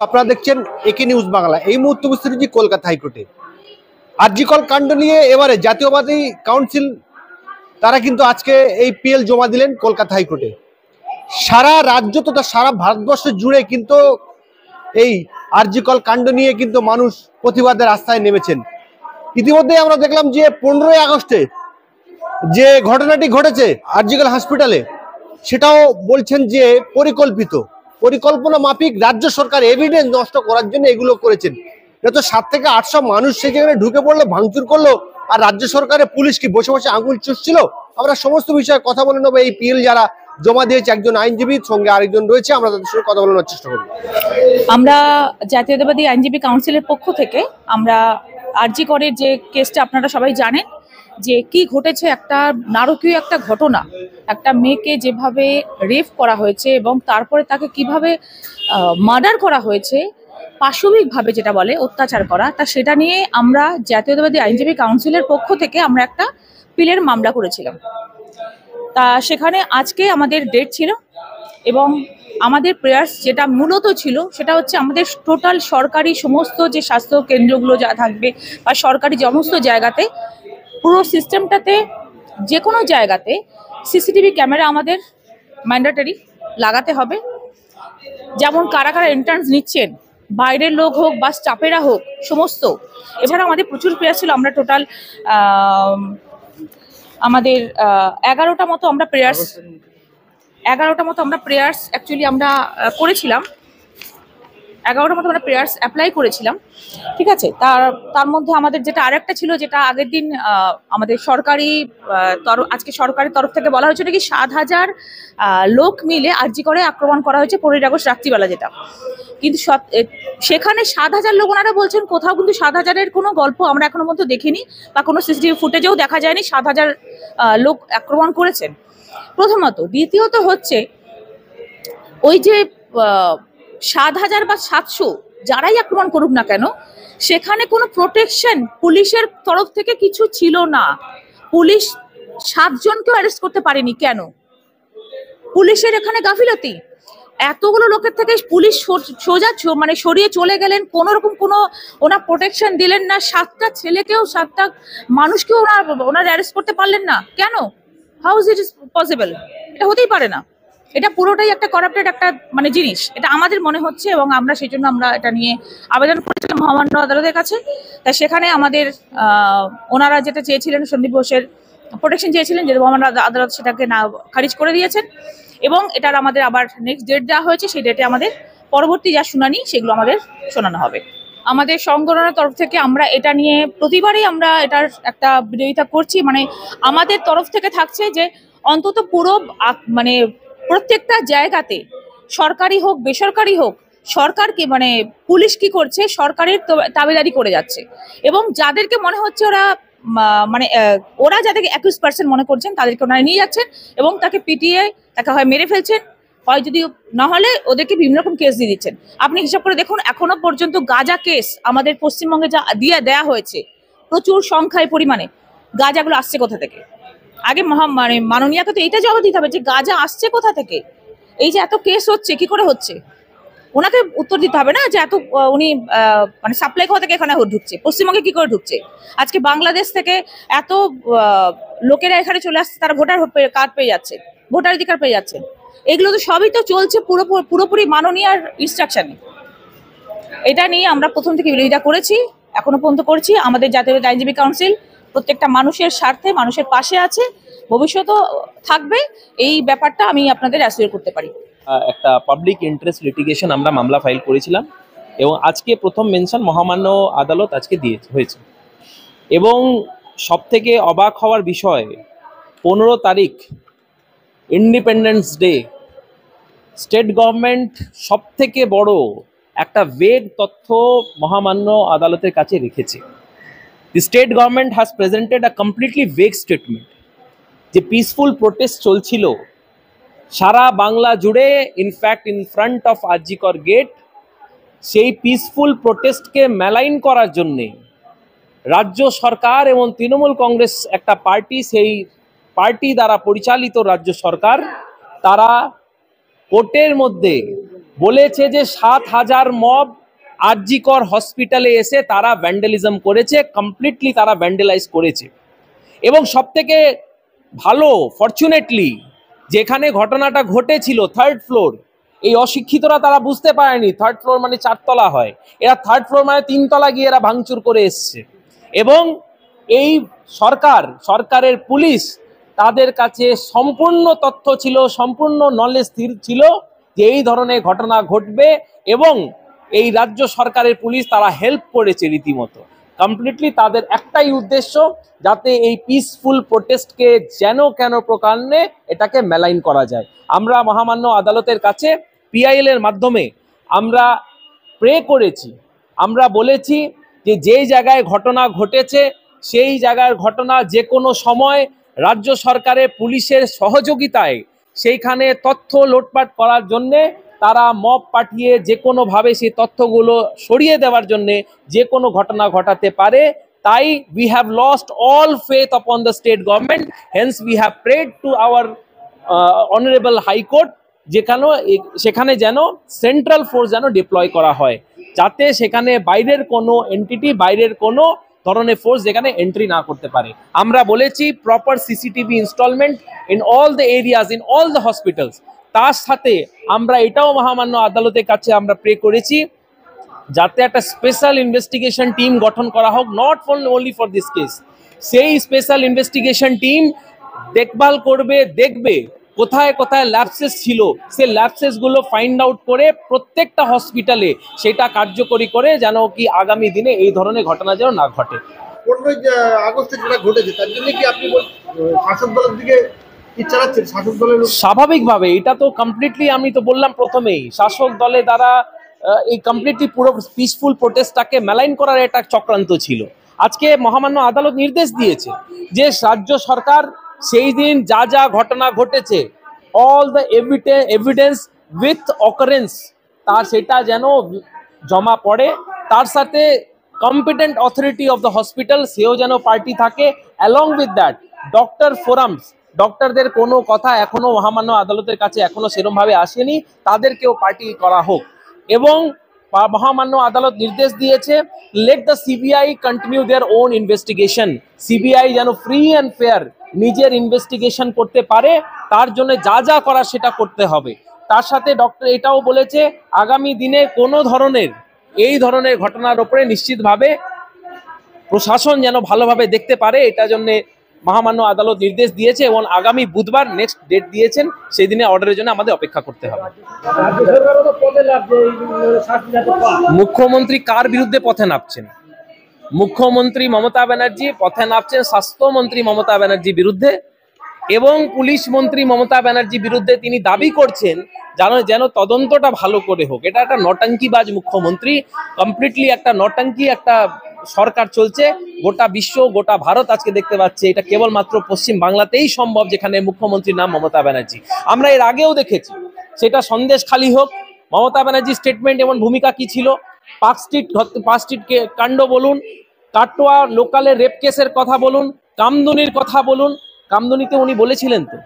আপনারা দেখছেন একে নিউজ বাংলা। এই মুহূর্তে উপস্থিত হচ্ছি কলকাতা হাইকোর্টে। আরজি কর কাণ্ড নিয়ে এবারে জাতীয়বাদী কাউন্সিল তারা কিন্তু আজকে এই পিএল জমা দিলেন কলকাতা হাইকোর্টে। সারা রাজ্য তথা সারা ভারতবর্ষ জুড়ে কিন্তু এই আরজি কর কাণ্ড নিয়ে কিন্তু মানুষ প্রতিবাদের রাস্তায় নেমেছেন। ইতিমধ্যে আমরা দেখলাম যে 15ই আগস্টে যে ঘটনাটি ঘটেছে আরজি কর হসপিটালে, সেটাও বলছেন যে পরিকল্পনা মাফিক রাজ্য সরকার এভিডেন্স নষ্ট করার জন্য এগুলো করেছেন। যত 7 থেকে 800 মানুষ সেখানে ঢুকে পড়লো, ভাঙচুর করলো, আর রাজ্য সরকারের পুলিশ কি বসে বসে আঙুল চুষছিল? আমরা সমস্ত বিষয়ে কথা বলে নেবো। এই পিএল যারা জমা দিয়েছে, একজন আইনজীবীর সঙ্গে আরেকজন রয়েছে, আমরা তাদের সঙ্গে কথা বলার চেষ্টা করব। আমরা জাতীয়তাবাদী আইনজীবী কাউন্সিলের পক্ষ থেকে আমরা আরজি করের যে কেসটা আপনারা সবাই জানেন যে কি ঘটেছে, একটা নারকীয় একটা ঘটনা, একটা মেয়েকে যেভাবে রেপ করা হয়েছে এবং তারপরে তাকে কিভাবে মার্ডার করা হয়েছে, পাশবিকভাবে যেটা বলে অত্যাচার করা, তা সেটা নিয়ে আমরা জাতীয়তাবাদী আইনজীবী কাউন্সিলের পক্ষ থেকে আমরা একটা পিলের মামলা করেছিলাম। তা সেখানে আজকে আমাদের ডেট ছিল এবং আমাদের প্রেয়ার্স যেটা মূলত ছিল সেটা হচ্ছে আমাদের টোটাল সরকারি সমস্ত যে স্বাস্থ্য কেন্দ্রগুলো যা থাকবে বা সরকারি সমস্ত জায়গাতে, পুরো সিস্টেমটাতে যে কোনো জায়গাতে সিসিটিভি ক্যামেরা আমাদের ম্যান্ডেটরি লাগাতে হবে। যেমন কারা কারা এন্ট্রান্স নিচ্ছেন, বাইরের লোক হোক বা স্টাফেরা হোক, সমস্ত। এছাড়া আমাদের প্রচুর প্রেয়ার্স ছিল। আমরা টোটাল আমাদের 11টা মতো আমরা প্রেয়ার্স অ্যাকচুয়ালি আমরা করেছিলাম। 11টা মতো আমরা প্রেয়ার্স অ্যাপ্লাই করেছিলাম, ঠিক আছে। তার মধ্যে আমাদের যেটা আরেকটা ছিল, যেটা আগের দিন আমাদের আজকে সরকারের তরফ থেকে বলা হয়েছে নাকি 7,000 লোক মিলে আরজি করে আক্রমণ করা হয়েছে 15ই আগস্ট রাত্রিবেলা, যেটা কিন্তু সেখানে 7,000 লোক ওনারা বলছেন, কোথাও কিন্তু 7,000-এর কোনো গল্প আমরা এখনো পর্যন্ত দেখিনি বা কোনো সিসিটিভি ফুটেজেও দেখা যায়নি 7,000 লোক আক্রমণ করেছেন, প্রথমত। দ্বিতীয়ত হচ্ছে ওই যে 7,000 বা 700 যারাই আক্রমণ করুক না কেন, সেখানে কোনো প্রোটেকশন পুলিশের তরফ থেকে কিছু ছিল না। পুলিশ 7 জনকেও অ্যারেস্ট করতে পারেনি। কেন? পুলিশের এখানে গাফিলতি। এতগুলো লোকের থেকে পুলিশ সোজা মানে সরিয়ে চলে গেলেন, কোনো রকম ওনার প্রোটেকশন দিলেন না। 7টা ছেলেকেও, 7টা মানুষকেও ওনারা অ্যারেস্ট করতে পারলেন না। কেন? How is it possible? এটা হতেই পারে না। এটা পুরোটাই একটা করাপ্টেড একটা মানে জিনিস, এটা আমাদের মনে হচ্ছে। এবং আমরা সেই জন্য আমরা এটা নিয়ে আবেদন করেছিলাম মহামান্য আদালতের কাছে। তাই সেখানে আমাদের ওনারা যেটা চেয়েছিলেন, সন্দীপ ঘোষের প্রোটেকশন চেয়েছিলেন, যে মহামান্য আদালত সেটাকে না খারিজ করে দিয়েছেন। এবং এটার আমাদের আবার নেক্সট ডেট দেওয়া হয়েছে, সেই ডেটে আমাদের পরবর্তী যা শুনানি সেগুলো আমাদের শোনানো হবে। আমাদের সংগঠনের তরফ থেকে আমরা এটা নিয়ে প্রতিবারই আমরা এটার একটা বিরোধিতা করছি। মানে আমাদের তরফ থেকে থাকছে যে অন্তত পুরো মানে প্রত্যেকটা জায়গাতে, সরকারি হোক বেসরকারি হোক, সরকারকে মানে পুলিশ কি করছে, সরকারের তাবেদারি করে যাচ্ছে। এবং যাদেরকে মনে হচ্ছে ওরা যাদেরকে অ্যাকিউজ পার্সন মনে করছেন, তাদেরকে ওনারা নিয়ে যাচ্ছেন এবং তাকে পিটিয়ে তাকে হয় মেরে ফেলছেন, হয় যদি না হলে ওদেরকে বিভিন্ন রকম কেস দিয়ে দিচ্ছেন। আপনি হিসাব করে দেখুন, এখনো পর্যন্ত গাঁজা কেস আমাদের পশ্চিমবঙ্গে যা দেয়া হয়েছে, প্রচুর সংখ্যায় পরিমাণে গাঁজাগুলো আসছে কোথা থেকে? আগে মাননীয়াকে তো এইটা জবাব দিতে হবে যে গাঁজা আসছে কোথা থেকে। এই যে এত কেস হচ্ছে, কি করে হচ্ছে, ওনাকে উত্তর দিতে হবে না যে এত উনি মানে সাপ্লাই কোথা থেকে এখানে ঢুকছে, পশ্চিমবঙ্গে কি করে ঢুকছে। আজকে বাংলাদেশ থেকে এত লোকেরা এখানে চলে আসছে, তারা ভোটার কার্ড পেয়ে যাচ্ছে, ভোটাধিকার পেয়ে যাচ্ছে। এগুলো তো সবই তো চলছে পুরোপুরি মাননীয়ার ইনস্ট্রাকশনে। এটা নিয়ে আমরা প্রথম থেকে বিরোধিতা করেছি, এখনো পর্যন্ত করছি। আমাদের জাতীয় আইনজীবী কাউন্সিল প্রত্যেকটা মানুষের স্বার্থে, মানুষের পাশে আছে, ভবিষ্যতেও থাকবে। এই ব্যাপারটা আমি আপনাদের অ্যাসিওর করতে পারি। একটা পাবলিক ইন্টারেস্ট লিটিগেশন আমরা মামলা ফাইল করেছিলাম এবং আজকে প্রথম মেনশন মহামান্য আদালত আজকে হয়েছে। এবং সবথেকে অবাক হওয়ার বিষয়, 15 তারিখ ইন্ডিপেন্ডেন্স ডে, স্টেট গভর্নমেন্ট সবথেকে বড় একটা ভেগ তথ্য মহামান্য আদালতের কাছে রেখেছে। The state government has presented a completely vague statement. যে পিসফুল প্রোটেস্ট চলছিল সারা বাংলা জুড়ে, ইনফ্যাক্ট ইন ফ্রন্ট অফ আরজি কর গেট, সেই পিসফুল প্রোটেস্টকে মেলাইন করার জন্যে রাজ্য সরকার এবং তৃণমূল কংগ্রেস একটা পার্টি, সেই পার্টি দ্বারা পরিচালিত রাজ্য সরকার, তারা কোর্টের মধ্যে বলেছে যে 7,000 মব আরজিকর হসপিটালে এসে তারা ভ্যান্ডালিজম করেছে, কমপ্লিটলি তারা ভ্যান্ডালাইজ করেছে। এবং সব থেকে ভালো, ফরচুনেটলি যেখানে ঘটনাটা ঘটেছিল 3rd ফ্লোর, এই অশিক্ষিতরা তারা বুঝতে পারেনি 3rd ফ্লোর মানে 4 তলা হয়, এরা 3rd ফ্লোর মানে 3 তলা গিয়ে এরা ভাঙচুর করে এসছে। এবং এই সরকারের পুলিশ, তাদের কাছে সম্পূর্ণ তথ্য ছিল, সম্পূর্ণ নলেজ ছিল যে এই ধরনের ঘটনা ঘটবে, এবং এই রাজ্য সরকারের পুলিশ তারা হেল্প করেছে রীতিমতো। কমপ্লিটলি তাদের একটাই উদ্দেশ্য, যাতে এই পিসফুল প্রোটেস্টকে যেন কেন প্রকারে এটাকে মেলাইন করা যায়। আমরা মহামান্য আদালতের কাছে পিআইএল এর মাধ্যমে আমরা প্রে করেছি, আমরা বলেছি যে যেই জায়গায় ঘটনা ঘটেছে সেই জায়গার ঘটনা যে কোনো সময় রাজ্য সরকারের পুলিশের সহযোগিতায় সেইখানে তথ্য লোটপাট করার জন্যে তারা মব পাঠিয়ে যে কোনোভাবে সেই তথ্যগুলো সরিয়ে দেওয়ার জন্যে যে কোনো ঘটনা ঘটাতে পারে। তাই we have lost all faith upon the state government, hence we have prayed to our honorable high court সেখানে যেন সেন্ট্রাল ফোর্স যেন ডিপ্লয় করা হয়, যাতে সেখানে বাইরের কোনো এন্টিটি, বাইরের কোনো ধরনের ফোর্স যেখানে এন্ট্রি না করতে পারে। আমরা বলেছি proper CCTV installment in all the areas, in all the hospitals. তার সাথে আমরা এটাও মহামান্য আদালতের কাছে আমরা প্রে করেছি যাতে একটা স্পেশাল ইনভেস্টিগেশন টিম গঠন করা হোক, not only for this case. সেই স্পেশাল ইনভেস্টিগেশন টিম দেখভাল করবে, দেখবে কোথায় কোথায় ল্যাপসেস ছিল, সেই ল্যাপসেস গুলো ফাইন্ড আউট করে প্রত্যেকটা হসপিটালে সেটা কার্যকরী করে যেন কি আগামী দিনে এই ধরনের ঘটনা যেন না ঘটে। 15 আগস্টে যেটা ঘটেছে তার জন্য কি আপনি শাসক দলের দিকে ইচ্ছা রাখছেন? শাসক দলের স্বাভাবিকভাবে এটা তো কমপ্লিটলি, আমি তো বললাম প্রথমেই, শাসক দলে দ্বারা এই কমপ্লিটলি পুরো পিসফুল প্রোটেস্টটাকে মেলাইন করার একটা চক্রান্ত ছিল। আজকে মহামান্য আদালত নির্দেশ দিয়েছে যে রাজ্য সরকার সেই দিন যা যা ঘটনা ঘটেছে, all the evidence with occurrence, তার সেটা যেন জমা পড়ে, তার সাথে competent authority of the hospital সেও যেন পার্টি থাকে। Along with that doctor forums, ডক্টরদের কোনো কথা এখনো মহামান্য আদালতের কাছে এখনো সেরকম ভাবে আসেনি, তাদেরকেও পার্টি করা হোক। এবং মহামান্য আদালত নির্দেশ দিয়েছে let the CBI continue their own investigation, CBI যেন ফ্রি অ্যান্ড ফেয়ার নিজের ইনভেস্টিগেশন করতে পারে, তার জন্য যা যা করার সেটা করতে হবে। তার সাথে ডক্টর এটাও বলেছে আগামী দিনে কোনো ধরনের এই ধরনের ঘটনার উপরে নিশ্চিতভাবে প্রশাসন যেন ভালোভাবে দেখতে পারে, এটা জন্য মহামান্য আদালত নির্দেশ দিয়েছে এবং আগামী বুধবার নেক্সট ডেট দিয়েছেন, সেই দিনে অর্ডারের জন্য আমাদের অপেক্ষা করতে হবে। মুখ্যমন্ত্রী কার বিরুদ্ধে পথে নামছেন? মুখ্যমন্ত্রী মমতা ব্যানার্জি পথে নামছেন স্বাস্থ্যমন্ত্রী মমতা ব্যানার্জির বিরুদ্ধে, এবং পুলিশ মন্ত্রী মমতা ব্যানার্জির বিরুদ্ধে তিনি দাবি করছেন যেন তদন্তটা ভালো করে হোক। এটা একটা নটাঙ্কিবাজ মুখ্যমন্ত্রী, কমপ্লিটলি একটা নটাঙ্কি একটা সরকার চলছে। গোটা বিশ্ব, গোটা ভারত আজকে দেখতে পাচ্ছে এটা কেবলমাত্র পশ্চিম বাংলাতেই সম্ভব, যেখানে মুখ্যমন্ত্রীর নাম মমতা ব্যানার্জি। আমরা এর আগেও দেখেছি, সেটা সন্দেশখালী হোক, মমতা ব্যানার্জির স্টেটমেন্ট এবং ভূমিকা কি ছিল, পার্ক স্ট্রিট কাণ্ড বলুন, কাটোয়া লোকালের রেপ কেসের কথা বলুন, কামদুনির কথা বলুন। কামদুনিতে উনি বলেছিলেন তো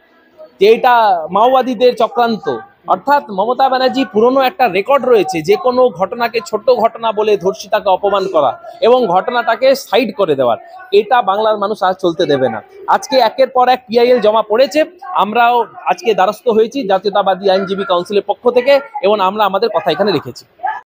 যে এটা মাওবাদীদের চক্রান্ত। অর্থাৎ মমতা ব্যানার্জি পুরনো একটা রেকর্ড রয়েছে, যে কোনো ঘটনাকে ছোট ঘটনা বলে ধর্ষিতাকে অপমান করা এবং ঘটনাটাকে সাইড করে দেওয়ার। এটা বাংলার মানুষ আজ চলতে দেবে না। আজকে একের পর এক পিআইএল জমা পড়েছে, আমরাও আজকে দ্বারস্থ হয়েছি জাতীয়তাবাদী আইনজীবী কাউন্সিলের পক্ষ থেকে, এবং আমরা আমাদের কথা এখানে রেখেছি।